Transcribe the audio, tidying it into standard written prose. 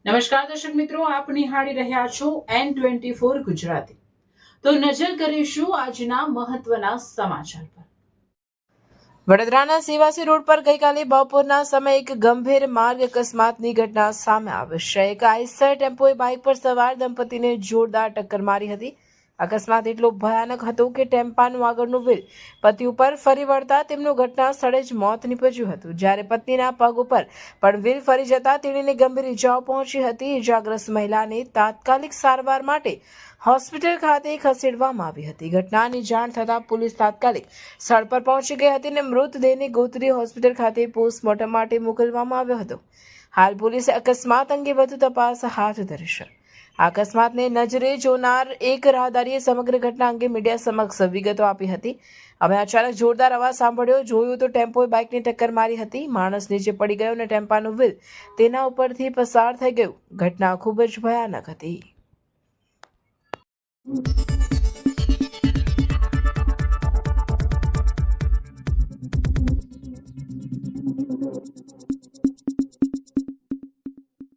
નમસ્કાર દર્શક મિત્રો, આપ નિહાળી રહ્યા છો N24 ગુજરાતી। તો નજર કરીશું આજના મહત્વના સમાચાર પર। વડોદરાના સેવાસી રોડ પર ગઈકાલે બપોરના સમયે એક ગંભીર માર્ગ અકસ્માતની ઘટના સામે આવી છે। એક આઈસર ટેમ્પોએ બાઇક પર સવાર દંપતીને જોરદાર ટક્કર મારી હતી। અકસ્માત એટલો ભયાનક હતો કે ટેમ્પાનું આગળનું વ્હીલ પતિ ઉપર ફરી વળતા તેમનું ઘટના સ્થળે જ મોત નીપજ્યું હતું, જ્યારે પત્નીના પગ ઉપર પણ વ્હીલ ફરી જતા તેણીને ગંભીર ઇજાઓ પહોંચી હતી। ઇજાગ્રસ્ત મહિલાને તાત્કાલિક સારવાર માટે હોસ્પિટલ ખાતે ખસેડવામાં આવી હતી। ઘટનાની જાણ થતાં પોલીસ તાત્કાલિક સ્થળ પર પહોંચી ગઈ હતી અને મૃતદેહને ગોત્રી હોસ્પિટલ ખાતે પોસ્ટમોર્ટમ માટે મોકલવામાં આવ્યો હતો। હાલ પોલીસે અકસ્માત અંગે વધુ તપાસ હાથ ધરી છે। અકસ્માતને નજરે જોનાર એક રાહદારીએ સમગ્ર ઘટના અંગે મીડિયા સમક્ષ વિગતો આપી હતી। અમે અચાનક જોરદાર અવાજ સાંભળ્યો, જોયું તો ટેમ્પોએ બાઇકને ટક્કર મારી હતી। માણસ નીચે પડી ગયો અને ટેમ્પાનું વ્હીલ તેના ઉપરથી પસાર થઈ ગયું। ઘટના ખૂબ જ ભયાનક હતી।